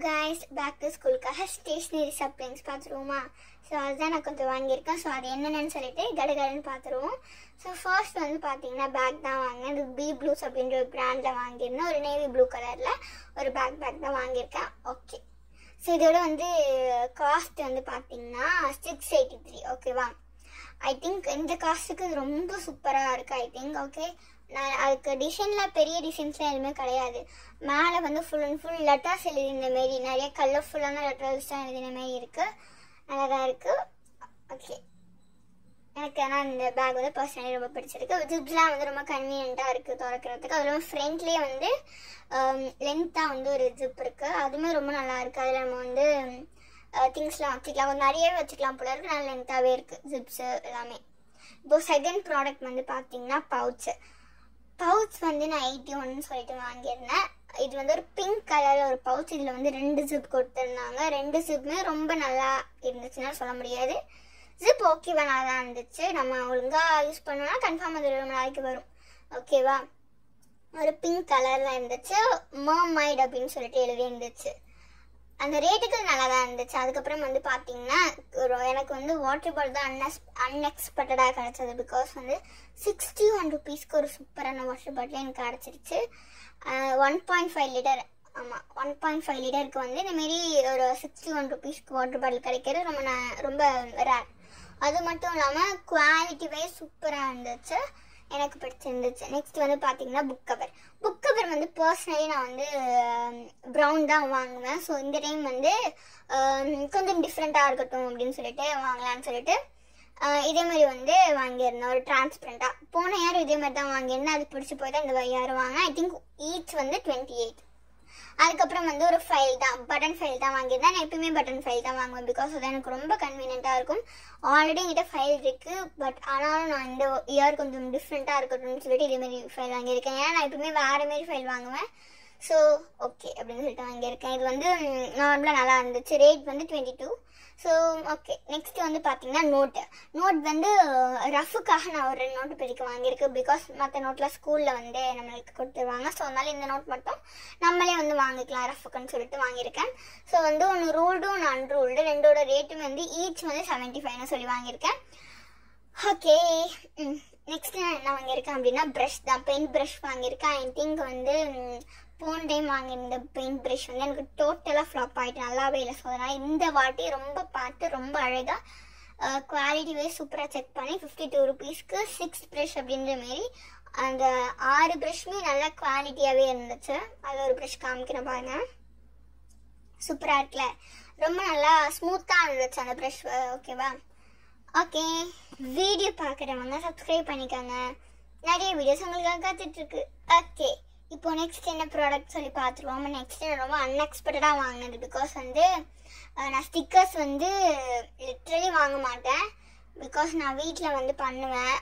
guys, back to school காக stationary supplies பார்த்துருவோமா. So அதுதான் நான் கொஞ்சம் வாங்கியிருக்கேன். ஸோ அது என்னென்னு சொல்லிட்டு கடகடன்னு பார்த்துருவோம். ஸோ ஃபர்ஸ்ட் வந்து பார்த்தீங்கன்னா பேக் தான் வாங்கினேன். இது பி ப்ளூஸ் அப்படின்ற ஒரு பிராண்டில் வாங்கியிருந்தேன். ஒரு நேவி ப்ளூ கலரில் ஒரு பேக் தான் வாங்கியிருக்கேன். ஓகே, ஸோ இதோட வந்து காஸ்ட் வந்து பார்த்தீங்கன்னா 683. ஓகேவா, ஐ திங்க் இந்த காஸ்ட்டுக்கு இது ரொம்ப சூப்பராக இருக்குது. ஐ திங்க் ஓகே, நான் அதுக்கு டிசைனில் பெரிய டிசைன்ஸ்லாம் எதுவுமே கிடையாது. மேலே வந்து ஃபுல் அண்ட் ஃபுல் லெட்டர்ஸ் எழுதின மாரி நிறைய கலர்ஃபுல்லான லெட்டர்ஸ் தான் எழுதின மாரி இருக்குது. நல்லா தான் இருக்குது. ஓகே, எனக்கு ஆனால் இந்த பேக் வந்து பர்சனலி ரொம்ப பிடிச்சிருக்கு. ஜிப்ஸ்லாம் வந்து ரொம்ப கன்வீனியண்ட்டாக இருக்குது திறக்கிறதுக்கு. அது ரொம்ப ஃப்ரண்ட்லேயே வந்து லென்த்தாக வந்து ஒரு ஜிப் இருக்குது. அதுவுமே ரொம்ப நல்லா இருக்குது. அதில் நம்ம வந்து திங்ஸ்லாம் வச்சுக்கலாம், கொஞ்சம் நிறையவே வச்சுக்கலாம் போல இருக்குது. நல்லா லென்த்தாகவே இருக்குது ஜிப்ஸு எல்லாமே. இப்போது செகண்ட் ப்ராடக்ட் வந்து பார்த்தீங்கன்னா பவுச் வந்து நான் 81 சொல்லிட்டு வாங்கியிருந்தேன். இது வந்து ஒரு பிங்க் கலரில் ஒரு பவுச். இதில் வந்து 2 ஜிப் கொடுத்துருந்தாங்க. 2 ஜிப்புமே ரொம்ப நல்லா இருந்துச்சுன்னா சொல்ல முடியாது. ஜிப் ஓகேவா, நல்லா தான் இருந்துச்சு. நம்ம ஒழுங்காக யூஸ் பண்ணோம்னா கன்ஃபார்ம் அது ரொம்ப நாளைக்கு வரும். ஓகேவா, ஒரு பிங்க் கலரில் இருந்துச்சு. மர்மைட் அப்படின்னு சொல்லிட்டு எழுதி இருந்துச்சு. அந்த ரேட்டுக்கு நல்லா தான் இருந்துச்சு. அதுக்கப்புறம் வந்து பார்த்தீங்கன்னா எனக்கு வந்து வாட்டர் பாட்டில் தான் அன்எக்ஸ்பெக்டடாக கிடச்சது. பிகாஸ் வந்து 61 rupeesக்கு ஒரு சூப்பரான வாட்டர் பாட்டில் எனக்கு கிடச்சிருச்சு. 1.5 லிட்டர். ஆமாம், 1.5 லிட்டருக்கு வந்து இந்தமாரி ஒரு 61 rupeesக்கு வாட்டர் பாட்டில் கிடைக்கிறது ரொம்ப ரேர். அது மட்டும் இல்லாமல் குவாலிட்டி வைஸ் சூப்பராக இருந்துச்சு, எனக்கு பிடிச்சிருந்துச்சு. நெக்ஸ்ட் வந்து பார்த்தீங்கன்னா புக் கவர் வந்து பர்சனலி நான் வந்து ப்ரௌன் தான் வாங்குவேன். ஸோ இந்த டைம் வந்து கொஞ்சம் டிஃப்ரெண்ட்டாக இருக்கட்டும் அப்படின்னு சொல்லிட்டு வாங்கலான்னு சொல்லிட்டு இதே மாதிரி வந்து வாங்கியிருந்தேன். ஒரு டிரான்ஸ்பரண்ட்டாக போன யாரும் இதே மாதிரி தான் வாங்கியிருந்தேன். அது பிடிச்சி போய் தான் இந்த யாரும் வாங்கினேன். ஐ திங்க் ஈச் வந்து 28. அதுக்கப்புறம் வந்து ஒரு ஃபைல் தான், பட்டன் ஃபைல் தான் வாங்கியிருந்தேன். நான் எப்பயுமே பட்டன் ஃபைல் தான் வாங்குவேன். பிகாஸ் அது எனக்கு ரொம்ப கன்வீனியண்ட்டாக இருக்கும். ஆல்ரெடி என்கிட்ட ஃபைல் இருக்குது. பட் ஆனாலும் நான் இந்த இயர் கொஞ்சம் டிஃப்ரெண்ட்டாக இருக்கட்டும்னு சொல்லிட்டு இதேமாரி ஃபைல் வாங்கியிருக்கேன். ஏன்னா நான் எப்பவுமே வேறு மாரி ஃபைல் வாங்குவேன். ஸோ ஓகே அப்படின்னு சொல்லிட்டு வாங்கியிருக்கேன். இது வந்து நார்மலாக நல்லா இருந்துச்சு. ரேட் வந்து 22. ஸோ ஓகே, நெக்ஸ்ட் வந்து பார்த்தீங்கன்னா நோட் வந்து ரஃபுக்காக நான் ஒரு 2 நோட்டு பெருக்க வாங்கியிருக்கேன். பிகாஸ் மற்ற நோட்டில் ஸ்கூலில் வந்து நம்மளுக்கு கொடுத்துருவாங்க. ஸோ அதனால இந்த நோட் மட்டும் நம்மளே வந்து வாங்கிக்கலாம் ரஃபுக்குன்னு சொல்லிட்டு வாங்கியிருக்கேன். ஸோ வந்து ஒன்று ரூல்டு ஒன்று அன்ரூல்டு, ரெண்டோட ரேட்டும் வந்து ஈச் வந்து 75ன்னு சொல்லி வாங்கியிருக்கேன். ஓகே, நெக்ஸ்ட் நான் என்ன வாங்கியிருக்கேன் அப்படின்னா ப்ரஷ் தான், பெயிண்ட் ப்ரஷ் வாங்கியிருக்கேன். ஐ திங்க் வந்து போன டைம் வாங்கியிருந்த பெயிண்ட் ப்ரஷ் வந்து எனக்கு டோட்டலாக ஃப்ளாப் ஆகிட்டு நல்லாவே இல்லை. ஸோ அதனால் இந்த வாட்டி ரொம்ப பார்த்து ரொம்ப அழகாக குவாலிட்டி வைஸ் சூப்பராக செக் பண்ணி 52 rupeesக்கு 6 ப்ரஷ் அப்படின்ற மாரி அந்த 6 ப்ரஷ்மே நல்லா குவாலிட்டியாகவே இருந்துச்சு. அதில் ஒரு ப்ரஷ் காமிக்கிறேன் பாருங்க, சூப்பராக இருக்குல்ல, ரொம்ப நல்லா ஸ்மூத்தாக இருந்துச்சு அந்த ப்ரஷ். ஓகேவா, ஓகே, வீடியோ பார்க்குறவங்க சப்ஸ்கிரைப் பண்ணிக்கோங்க. நிறைய வீடியோஸ் உங்களுக்காக காத்துட்ருக்கு. ஓகே, இப்போ நெக்ஸ்ட் என்ன ப்ராடக்ட் சொல்லி பார்த்துருவோம். நெக்ஸ்ட் நான் ரொம்ப அன்எக்ஸ்பெக்டடாக வாங்கினது. பிகாஸ் வந்து நான் ஸ்டிக்கர்ஸ் வந்து லிட்ரலி வாங்க மாட்டேன். பிகாஸ் நான் வீட்டில் வந்து பண்ணுவேன்.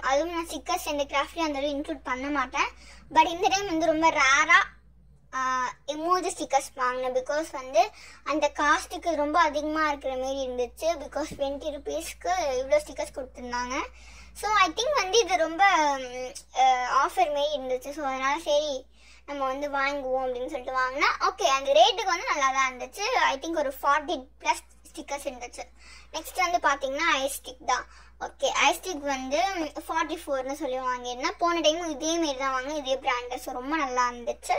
அதுவும் நான் ஸ்டிக்கர்ஸ் எந்த கிராஃப்ட்லேயும் அந்த இன்க்ளூட் பண்ண மாட்டேன். பட் இந்த டைம் வந்து ரொம்ப ரேராக எமோஜி ஸ்டிக்கர்ஸ் வாங்கினேன். பிகாஸ் வந்து அந்த காஸ்ட்டுக்கு ரொம்ப அதிகமாக இருக்கிற மாரி இருந்துச்சு. பிகாஸ் 20 rupeesக்கு இவ்வளோ ஸ்டிக்கர்ஸ் கொடுத்துருந்தாங்க. ஸோ ஐ திங்க் வந்து இது ரொம்ப ஆஃபர் மாரி இருந்துச்சு. ஸோ அதனால் சரி நம்ம வந்து வாங்குவோம் அப்படின்னு சொல்லிட்டு வாங்கினேன். ஓகே, அந்த ரேட்டுக்கு வந்து நல்லா தான் இருந்துச்சு. ஐ திங்க் ஒரு 40+ ஸ்டிக்கர்ஸ் இருந்துச்சு. நெக்ஸ்ட் வந்து பார்த்தீங்கன்னா ஐஸ்டிக் தான். ஓகே, ஐஸ்டிக் வந்து 44ன்னு சொல்லி வாங்கியிருந்தேன். போன டைமும் இதேமாரி தான் வாங்கினேன், இதே பிராண்டு. ஸோ ரொம்ப நல்லா இருந்துச்சு,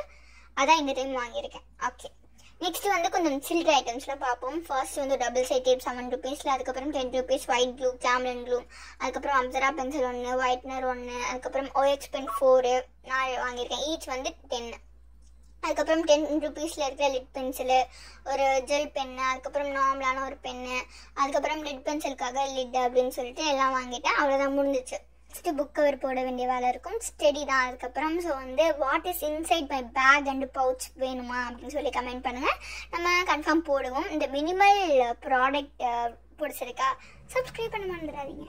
அதான் இந்த டைம் வாங்கியிருக்கேன். ஓகே, நெக்ஸ்ட் வந்து கொஞ்சம் சில்லற ஐட்டம்ஸில் பார்ப்போம். ஃபர்ஸ்ட் வந்து டபுள் சைட் டேப் 7 rupeesல, அதுக்கப்புறம் 10 rupees white glue, Camlin glue, அதுக்கப்புறம் அப்சரா பென்சில் 1, ஒயிட்னர் 1, அதுக்கப்புறம் OX பென் 4 நான் வாங்கியிருக்கேன். ஈச் வந்து 10. அதுக்கப்புறம் 10 rupeesல இருக்கிற லிட் பென்சிலு, ஒரு ஜெல் பென்னு, அதுக்கப்புறம் நார்மலான ஒரு பென்னு, அதுக்கப்புறம் லிட் பென்சிலுக்காக லிட் அப்படின்னு சொல்லிட்டு எல்லாம் வாங்கிட்டேன். அவ்வளோதான், முடிஞ்சிச்சு. நெக்ஸ்ட் புக் கவர் போட வேண்டிய வேலை இருக்கும். ஸ்டெடி தான். அதுக்கப்புறம் ஸோ வந்து what is inside my bag and pouch வேணுமா அப்படின்னு சொல்லி கமெண்ட் பண்ணுங்கள், நம்ம கன்ஃபார்ம் போடுவோம். இந்த மினிமல் ப்ராடக்ட் பிடிச்சிருக்கா சப்ஸ்கிரைப் பண்ண மறந்துடாதீங்க.